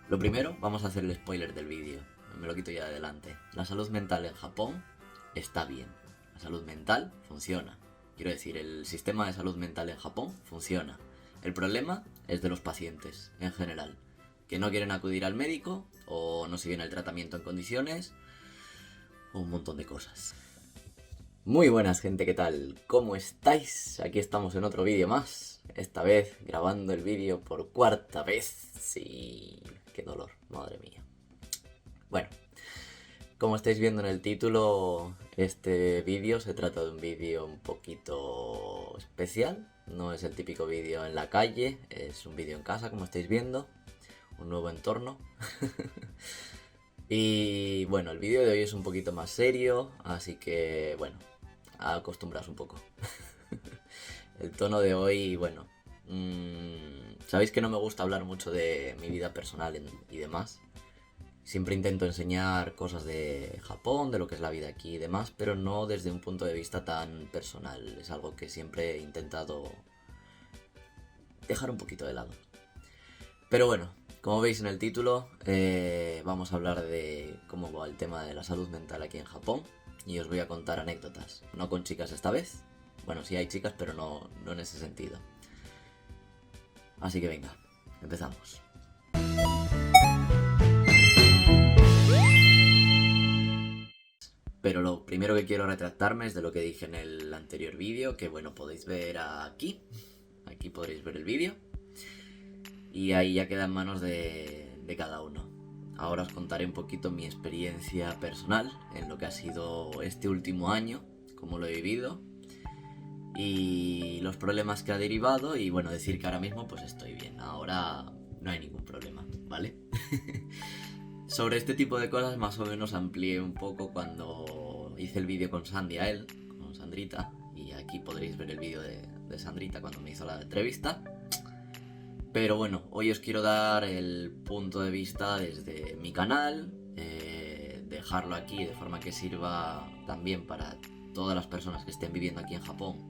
Lo primero, vamos a hacer el spoiler del vídeo. Me lo quito ya de delante. La salud mental en Japón está bien. La salud mental funciona. Quiero decir, el sistema de salud mental en Japón funciona. El problema es de los pacientes, en general. Que no quieren acudir al médico, o no siguen el tratamiento en condiciones, o un montón de cosas. Muy buenas, gente, ¿qué tal? ¿Cómo estáis? Aquí estamos en otro vídeo más. Esta vez grabando el vídeo por cuarta vez. Sí, qué dolor, madre mía. Bueno, como estáis viendo en el título, este vídeo se trata de un vídeo un poquito especial. No es el típico vídeo en la calle, es un vídeo en casa, como estáis viendo. Un nuevo entorno. Y bueno, el vídeo de hoy es un poquito más serio, así que bueno, acostumbraos un poco. El tono de hoy, bueno, sabéis que no me gusta hablar mucho de mi vida personal y demás. Siempre intento enseñar cosas de Japón, de lo que es la vida aquí y demás, pero no desde un punto de vista tan personal. Es algo que siempre he intentado dejar un poquito de lado. Pero bueno, como veis en el título, vamos a hablar de cómo va el tema de la salud mental aquí en Japón. Y os voy a contar anécdotas. No con chicas esta vez. Bueno, sí hay chicas, pero no en ese sentido. Así que venga, empezamos. Pero lo primero que quiero retractarme es de lo que dije en el anterior vídeo, que bueno, podéis ver aquí. Aquí podréis ver el vídeo. Y ahí ya queda en manos de cada uno. Ahora os contaré un poquito mi experiencia personal en lo que ha sido este último año, cómo lo he vivido y los problemas que ha derivado, y bueno, decir que ahora mismo pues estoy bien, ahora no hay ningún problema, ¿vale? Sobre este tipo de cosas más o menos amplié un poco cuando hice el vídeo con Sandy a él, con Sandrita, y aquí podréis ver el vídeo de Sandrita cuando me hizo la entrevista. Pero bueno, hoy os quiero dar el punto de vista desde mi canal, dejarlo aquí de forma que sirva también para todas las personas que estén viviendo aquí en Japón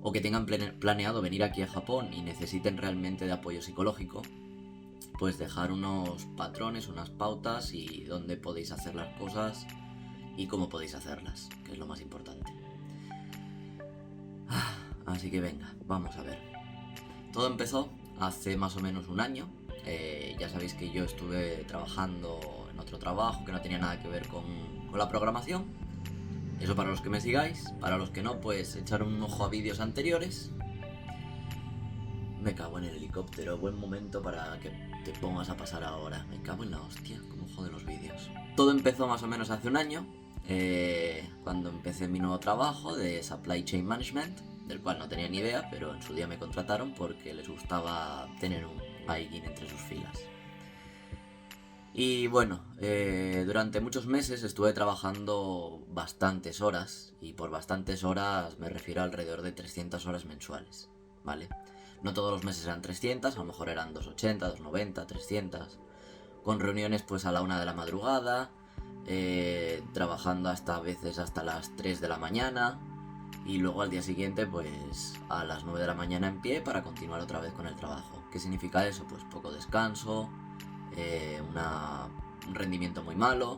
o que tengan planeado venir aquí a Japón y necesiten realmente de apoyo psicológico, pues dejar unos patrones, unas pautas y dónde podéis hacer las cosas y cómo podéis hacerlas, que es lo más importante. Así que venga, vamos a ver. Todo empezó hace más o menos un año. Ya sabéis que yo estuve trabajando en otro trabajo que no tenía nada que ver con la programación. Eso para los que me sigáis. Para los que no, pues echar un ojo a vídeos anteriores. Me cago en el helicóptero. Buen momento para que te pongas a pasar ahora. Me cago en la hostia. Cómo joden los vídeos. Todo empezó más o menos hace un año. Cuando empecé mi nuevo trabajo de Supply Chain Management, del cual no tenía ni idea, pero en su día me contrataron porque les gustaba tener un Gaijin entre sus filas. Y bueno, durante muchos meses estuve trabajando bastantes horas, y por bastantes horas me refiero a alrededor de 300 horas mensuales, ¿vale? No todos los meses eran 300, a lo mejor eran 280, 290, 300, con reuniones pues a la 1 de la madrugada, trabajando hasta a veces hasta las 3 de la mañana, y luego al día siguiente pues a las 9 de la mañana en pie para continuar otra vez con el trabajo. ¿Qué significa eso? Pues poco descanso, un rendimiento muy malo,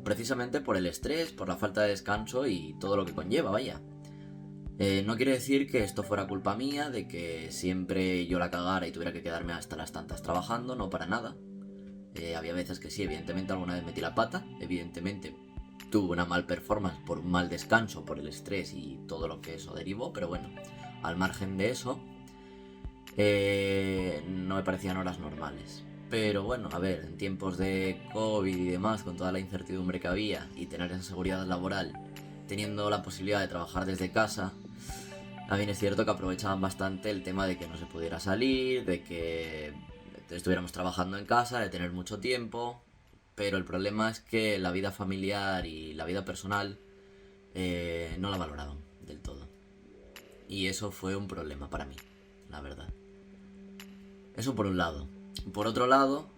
precisamente por el estrés, por la falta de descanso y todo lo que conlleva, vaya. No quiere decir que esto fuera culpa mía, de que siempre yo la cagara y tuviera que quedarme hasta las tantas trabajando, no, para nada. Había veces que sí, evidentemente alguna vez metí la pata, evidentemente tuve una mal performance por un mal descanso, por el estrés y todo lo que eso derivó, pero bueno, al margen de eso, no me parecían horas normales. Pero bueno, a ver, en tiempos de COVID y demás, con toda la incertidumbre que había y tener esa seguridad laboral, teniendo la posibilidad de trabajar desde casa, también es cierto que aprovechaban bastante el tema de que no se pudiera salir, de que estuviéramos trabajando en casa, de tener mucho tiempo. Pero el problema es que la vida familiar y la vida personal no la valoraban del todo. Y eso fue un problema para mí, la verdad. Eso por un lado. Por otro lado,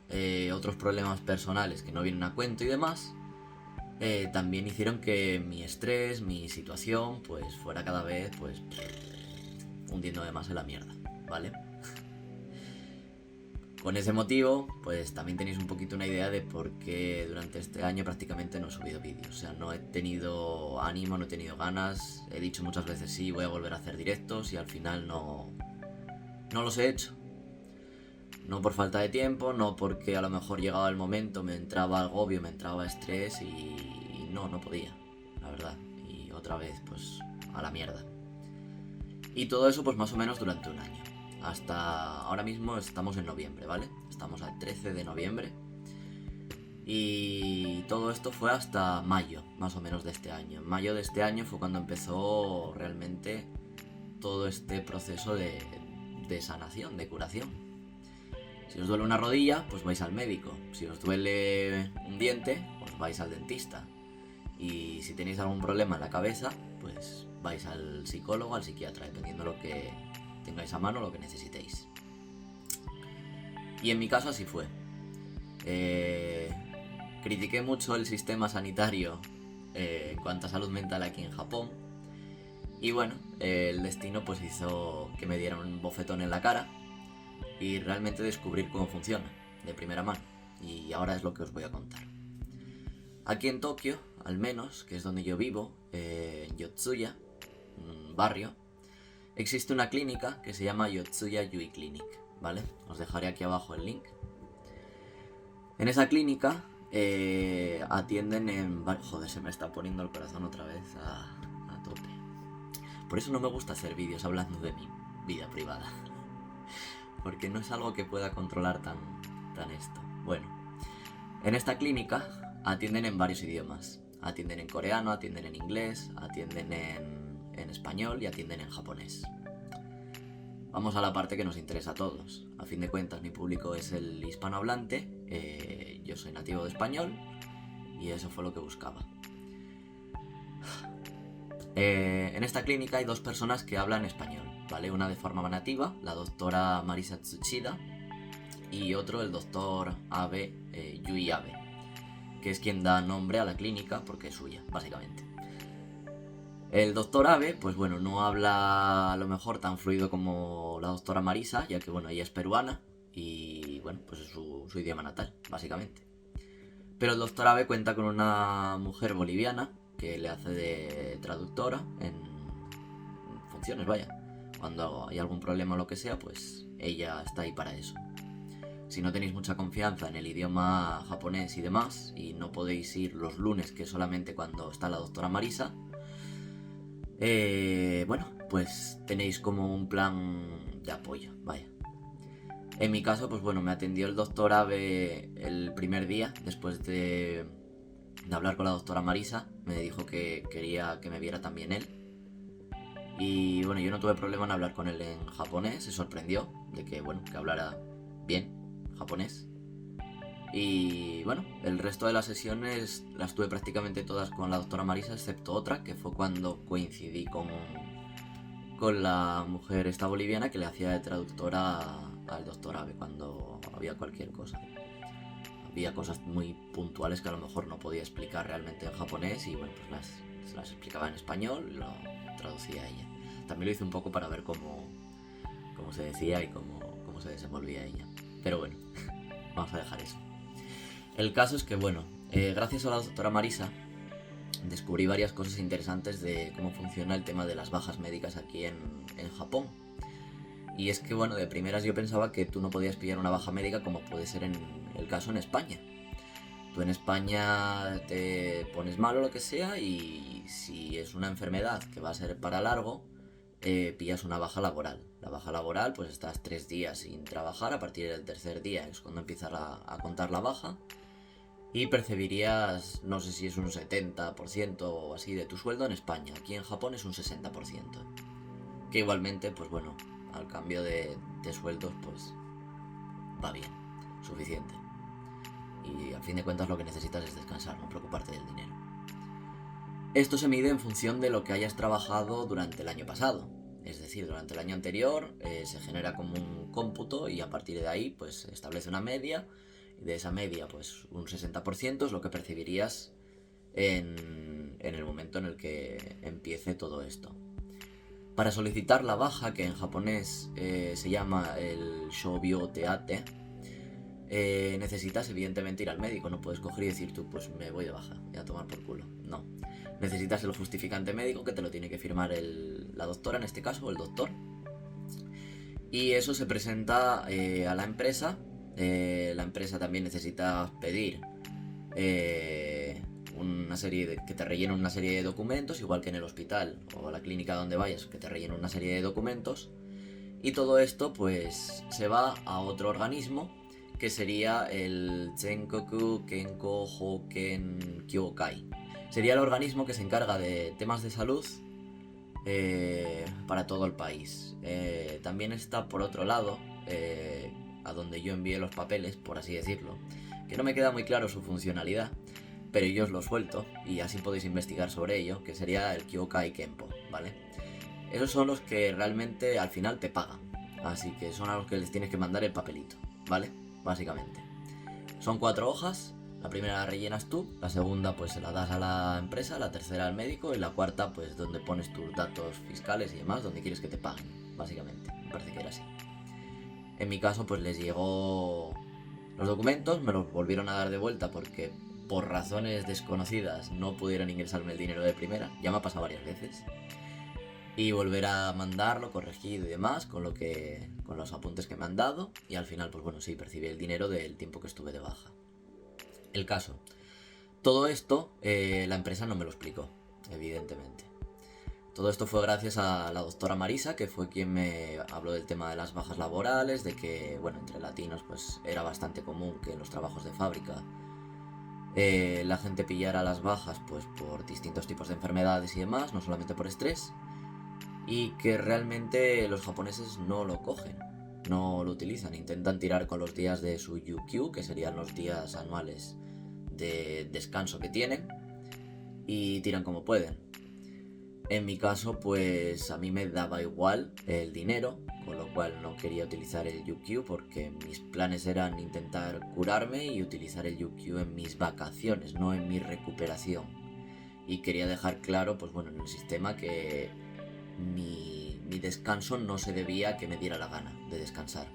otros problemas personales que no vienen a cuento y demás, también hicieron que mi estrés, mi situación, pues fuera cada vez, pues, hundiéndome más en la mierda, ¿vale? Con ese motivo, pues también tenéis un poquito una idea de por qué durante este año prácticamente no he subido vídeos. O sea, no he tenido ánimo, no he tenido ganas. He dicho muchas veces sí, voy a volver a hacer directos y al final no los he hecho. No por falta de tiempo, no porque a lo mejor llegaba el momento, me entraba agobio, me entraba estrés y no podía, la verdad. Y otra vez, pues a la mierda. Y todo eso pues más o menos durante un año. Hasta ahora mismo estamos en noviembre, ¿vale? Estamos al 13 de noviembre. Y todo esto fue hasta mayo, más o menos de este año. En mayo de este año fue cuando empezó realmente todo este proceso de sanación, de curación. Si os duele una rodilla, pues vais al médico. Si os duele un diente, pues vais al dentista. Y si tenéis algún problema en la cabeza, pues vais al psicólogo, al psiquiatra, dependiendo de lo que tengáis a mano, lo que necesitéis. Y en mi caso así fue. Critiqué mucho el sistema sanitario en cuanto a salud mental aquí en Japón. Y bueno, el destino pues hizo que me dieran un bofetón en la cara y realmente descubrir cómo funciona, de primera mano. Y ahora es lo que os voy a contar. Aquí en Tokio, al menos, que es donde yo vivo, en Yotsuya, un barrio, existe una clínica que se llama Yotsuya Yui Clinic, ¿vale? Os dejaré aquí abajo el link. En esa clínica atienden en... Joder, se me está poniendo el corazón otra vez a tope. Por eso no me gusta hacer vídeos hablando de mi vida privada. Porque no es algo que pueda controlar tan esto. Bueno, en esta clínica atienden en varios idiomas. Atienden en coreano, atienden en inglés, atienden en español y atienden en japonés. Vamos a la parte que nos interesa a todos. A fin de cuentas, mi público es el hispanohablante, yo soy nativo de español y eso fue lo que buscaba. En esta clínica hay dos personas que hablan español, ¿vale? Una de forma nativa, la doctora Marisa Tsuchida, y otro, el doctor Abe, Yui Abe, que es quien da nombre a la clínica porque es suya, básicamente. El doctor Abe, pues bueno, no habla a lo mejor tan fluido como la doctora Marisa, ya que bueno, ella es peruana y bueno, pues es su idioma natal, básicamente. Pero el doctor Abe cuenta con una mujer boliviana que le hace de traductora en funciones, vaya. Cuando hay algún problema o lo que sea, pues ella está ahí para eso. Si no tenéis mucha confianza en el idioma japonés y demás, y no podéis ir los lunes, que solamente cuando está la doctora Marisa, bueno, pues tenéis como un plan de apoyo, vaya. En mi caso, pues bueno, me atendió el doctor Abe el primer día, después de hablar con la doctora Marisa. Me dijo que quería que me viera también él. Y bueno, yo no tuve problema en hablar con él en japonés, se sorprendió de que, bueno, que hablara bien japonés. Y bueno, el resto de las sesiones las tuve prácticamente todas con la doctora Marisa, excepto otra, que fue cuando coincidí con la mujer esta boliviana que le hacía de traductora al doctor Abe cuando había cualquier cosa. Había cosas muy puntuales que a lo mejor no podía explicar realmente en japonés y bueno, pues las explicaba en español y lo traducía a ella. También lo hice un poco para ver cómo se decía y cómo se desenvolvía ella. Pero bueno, vamos a dejar eso. El caso es que bueno, gracias a la doctora Marisa descubrí varias cosas interesantes de cómo funciona el tema de las bajas médicas aquí en Japón. Y es que bueno, de primeras yo pensaba que tú no podías pillar una baja médica como puede ser en el caso en España. Tú en España te pones mal o lo que sea y si es una enfermedad que va a ser para largo, pillas una baja laboral. La baja laboral, pues estás 3 días sin trabajar, a partir del tercer día es cuando empiezas a contar la baja y percibirías, no sé si es un 70% o así de tu sueldo en España. Aquí en Japón es un 60%. Que igualmente, pues bueno, al cambio de sueldos, pues va bien, suficiente. Y al fin de cuentas lo que necesitas es descansar, no preocuparte del dinero. Esto se mide en función de lo que hayas trabajado durante el año pasado. Es decir, durante el año anterior se genera como un cómputo y a partir de ahí pues se establece una media. Y de esa media pues un 60% es lo que percibirías en el momento en el que empiece todo esto. Para solicitar la baja, que en japonés se llama el Shobyo Teate, necesitas evidentemente ir al médico. No puedes coger y decir tú, pues me voy de baja y a tomar por culo. No. Necesitas el justificante médico que te lo tiene que firmar la doctora, en este caso, o el doctor. Y eso se presenta a la empresa. La empresa también necesita pedir una serie que te rellenen una serie de documentos, igual que en el hospital o a la clínica donde vayas, que te rellenen una serie de documentos. Y todo esto pues se va a otro organismo que sería el Zenkoku Kenko Hoken Kyokai. Sería el organismo que se encarga de temas de salud para todo el país. También está por otro lado, a donde yo envié los papeles, por así decirlo, que no me queda muy claro su funcionalidad, pero yo os lo suelto y así podéis investigar sobre ello, que sería el Kyokai Kenpo, ¿vale? Esos son los que realmente al final te pagan, así que son a los que les tienes que mandar el papelito, ¿vale? Básicamente. Son 4 hojas. La primera la rellenas tú, la segunda pues se la das a la empresa, la tercera al médico y la cuarta pues donde pones tus datos fiscales y demás, donde quieres que te paguen, básicamente. Me parece que era así. En mi caso pues les llegó los documentos, me los volvieron a dar de vuelta porque por razones desconocidas no pudieron ingresarme el dinero de primera, ya me ha pasado varias veces. Y volver a mandarlo corregido y demás con los apuntes que me han dado y al final pues bueno, sí, percibí el dinero del tiempo que estuve de baja. El caso, todo esto la empresa no me lo explicó, evidentemente. Todo esto fue gracias a la doctora Marisa, que fue quien me habló del tema de las bajas laborales, de que, bueno, entre latinos pues era bastante común que en los trabajos de fábrica la gente pillara las bajas pues por distintos tipos de enfermedades y demás, no solamente por estrés, y que realmente los japoneses no lo cogen. No lo utilizan, intentan tirar con los días de su UQ, que serían los días anuales de descanso que tienen, y tiran como pueden. En mi caso, pues a mí me daba igual el dinero, con lo cual no quería utilizar el UQ porque mis planes eran intentar curarme y utilizar el UQ en mis vacaciones, no en mi recuperación. Y quería dejar claro, pues bueno, en el sistema que mi descanso no se debía a que me diera la gana de descansar,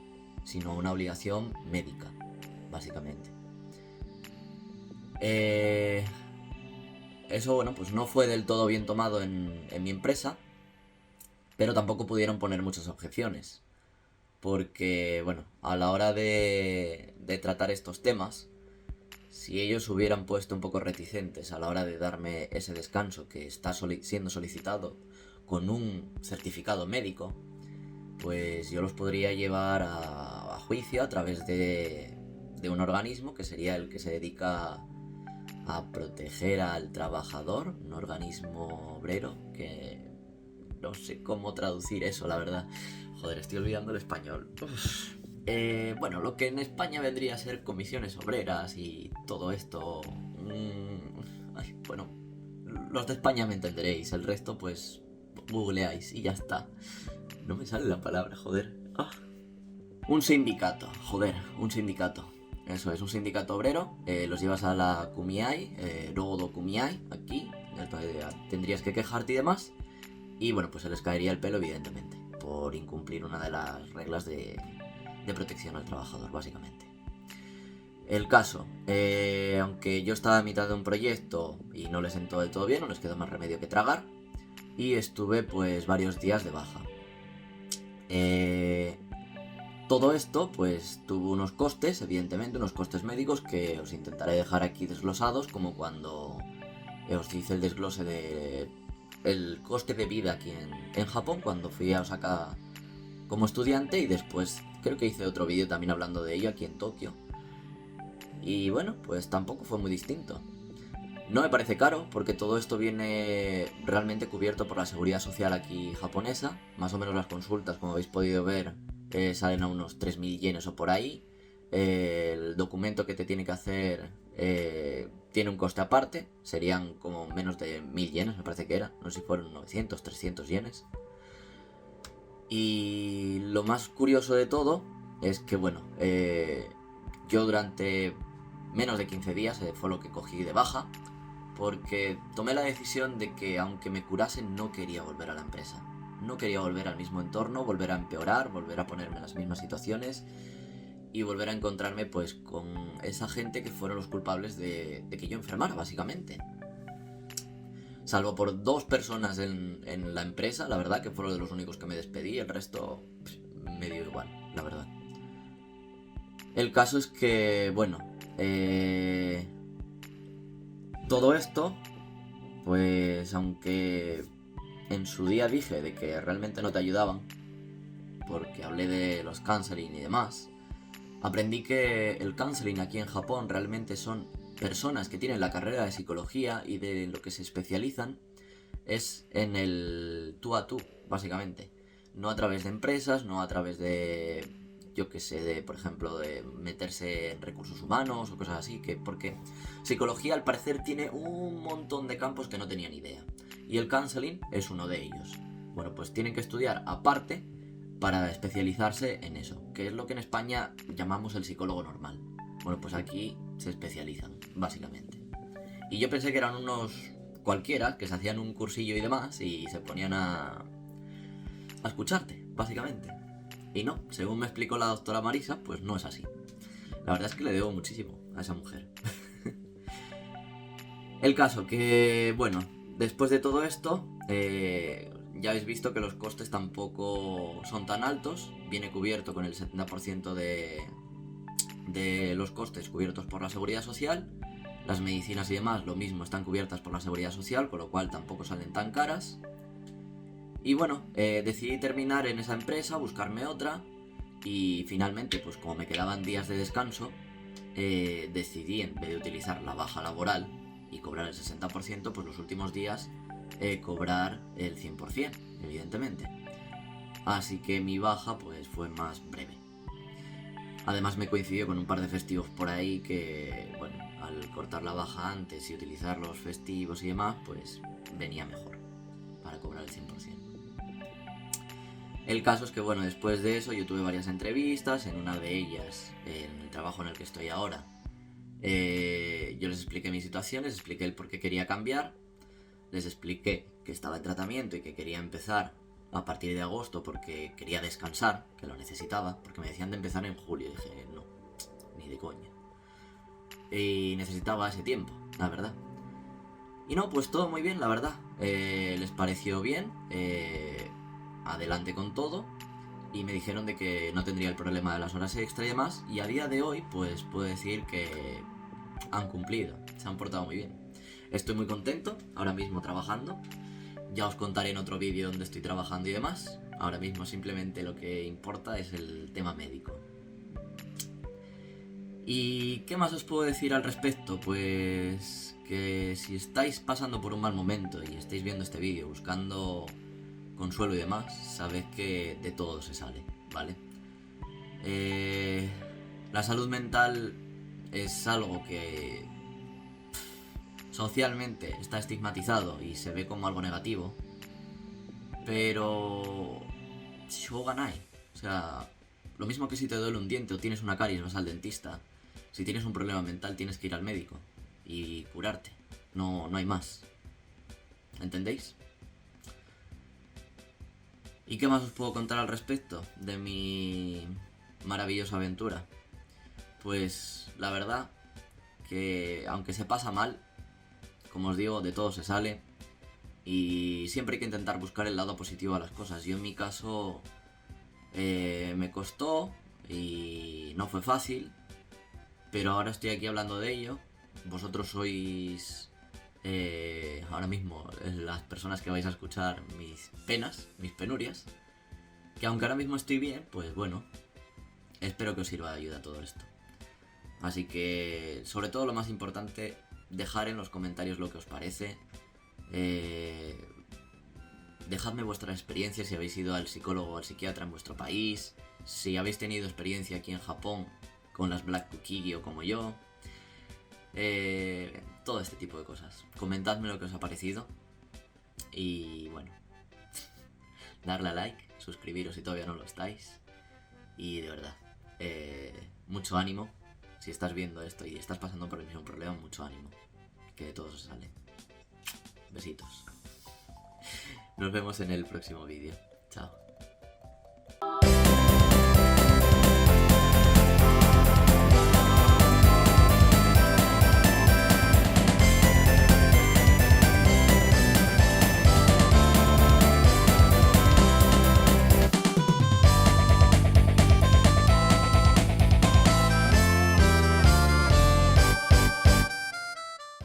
sino una obligación médica, básicamente. Eso, bueno, pues no fue del todo bien tomado en mi empresa, pero tampoco pudieron poner muchas objeciones, porque, bueno, a la hora de tratar estos temas, si ellos hubieran puesto un poco reticentes a la hora de darme ese descanso que está siendo solicitado con un certificado médico, pues yo los podría llevar a juicio a través de un organismo que sería el que se dedica a proteger al trabajador, un organismo obrero, que no sé cómo traducir eso, la verdad. Joder, estoy olvidando el español. Bueno, lo que en España vendría a ser comisiones obreras y todo esto. Bueno, los de España me entenderéis, el resto pues googleáis y ya está. No me sale la palabra, joder. Un sindicato, joder, un sindicato. Eso es, un sindicato obrero. Los llevas a la Kumiai, Rodo Kumiai, aquí. Tendrías que quejarte y demás. Y bueno, pues se les caería el pelo, evidentemente, por incumplir una de las reglas de protección al trabajador, básicamente. El caso, aunque yo estaba a mitad de un proyecto y no les sentó del todo bien, no les quedó más remedio que tragar. Y estuve pues varios días de baja. Todo esto pues tuvo unos costes, evidentemente, unos costes médicos que os intentaré dejar aquí desglosados, como cuando os hice el desglose de el coste de vida aquí en Japón cuando fui a Osaka como estudiante, y después creo que hice otro vídeo también hablando de ello aquí en Tokio. Y bueno, pues tampoco fue muy distinto. No me parece caro, porque todo esto viene realmente cubierto por la seguridad social aquí japonesa. Más o menos las consultas, como habéis podido ver, salen a unos 3.000 yenes o por ahí. El documento que te tiene que hacer tiene un coste aparte, serían como menos de 1.000 yenes, me parece que era. No sé si fueron 900, 300 yenes. Y lo más curioso de todo es que, bueno, yo durante menos de 15 días fue lo que cogí de baja, porque tomé la decisión de que aunque me curasen no quería volver a la empresa. No quería volver al mismo entorno, volver a empeorar, volver a ponerme en las mismas situaciones. y volver a encontrarme pues con esa gente que fueron los culpables de que yo enfermara, básicamente. Salvo por 2 personas en la empresa, la verdad, que fueron de los únicos que me despedí, el resto me dio igual, la verdad. El caso es que, bueno, todo esto, pues aunque en su día dije de que realmente no te ayudaban, porque hablé de los counseling y demás, aprendí que el counseling aquí en Japón realmente son personas que tienen la carrera de psicología y de lo que se especializan es en el tú a tú, básicamente. No a través de empresas, no a través de, yo que sé, de, por ejemplo, de meterse en recursos humanos o cosas así, que porque psicología al parecer tiene un montón de campos que no tenía ni idea. Y el counseling es uno de ellos. Bueno, pues tienen que estudiar aparte para especializarse en eso, que es lo que en España llamamos el psicólogo normal. Bueno, pues aquí se especializan, básicamente. Y yo pensé que eran unos cualquiera que se hacían un cursillo y demás y se ponían a escucharte, básicamente. Y no, según me explicó la doctora Marisa, pues no es así. La verdad es que le debo muchísimo a esa mujer. El caso que, bueno, después de todo esto, ya habéis visto que los costes tampoco son tan altos. Viene cubierto con el 70% de los costes cubiertos por la seguridad social. Las medicinas y demás, lo mismo, están cubiertas por la seguridad social, con lo cual tampoco salen tan caras. Y bueno, decidí terminar en esa empresa, buscarme otra. Y finalmente, pues como me quedaban días de descanso, decidí, en vez de utilizar la baja laboral y cobrar el 60%, pues los últimos días cobrar el 100%, evidentemente. Así que mi baja pues fue más breve. Además me coincidió con un par de festivos por ahí que, bueno, al cortar la baja antes y utilizar los festivos y demás, pues venía mejor para cobrar el 100%. El caso es que, bueno, después de eso yo tuve varias entrevistas, en una de ellas, en el trabajo en el que estoy ahora, yo les expliqué mi situación, les expliqué el por qué quería cambiar, les expliqué que estaba en tratamiento y que quería empezar a partir de agosto porque quería descansar, que lo necesitaba, porque me decían de empezar en julio. Y dije, no, ni de coña. Y necesitaba ese tiempo, la verdad. Y no, pues todo muy bien, la verdad. Les pareció bien, adelante con todo. Y me dijeron de que no tendría el problema de las horas extra y demás. Y a día de hoy, pues puedo decir que han cumplido, se han portado muy bien. Estoy muy contento, ahora mismo trabajando. Ya os contaré en otro vídeo donde estoy trabajando y demás. Ahora mismo simplemente lo que importa es el tema médico. ¿Y qué más os puedo decir al respecto? Pues que si estáis pasando por un mal momento y estáis viendo este vídeo buscando consuelo y demás, sabed que de todo se sale, ¿vale? La salud mental es algo que socialmente está estigmatizado y se ve como algo negativo, pero shoganai, o sea, lo mismo que si te duele un diente o tienes una caries vas al dentista, si tienes un problema mental tienes que ir al médico y curarte, no hay más, ¿entendéis? ¿Y qué más os puedo contar al respecto de mi maravillosa aventura? Pues la verdad que aunque se pasa mal, como os digo, de todo se sale y siempre hay que intentar buscar el lado positivo a las cosas. Yo en mi caso me costó y no fue fácil, pero ahora estoy aquí hablando de ello. Vosotros sois ahora mismo las personas que vais a escuchar mis penas, mis penurias, que aunque ahora mismo estoy bien, pues bueno, espero que os sirva de ayuda todo esto. Así que, sobre todo lo más importante, dejar en los comentarios lo que os parece. Dejadme vuestras experiencias si habéis ido al psicólogo o al psiquiatra en vuestro país, si habéis tenido experiencia aquí en Japón con las Black Kukigi o como yo, todo este tipo de cosas. Comentadme lo que os ha parecido y bueno, darle a like, suscribiros si todavía no lo estáis y de verdad, mucho ánimo. Si estás viendo esto y estás pasando por el mismo problema, mucho ánimo, que de todo se sale. Besitos. Nos vemos en el próximo vídeo. Chao.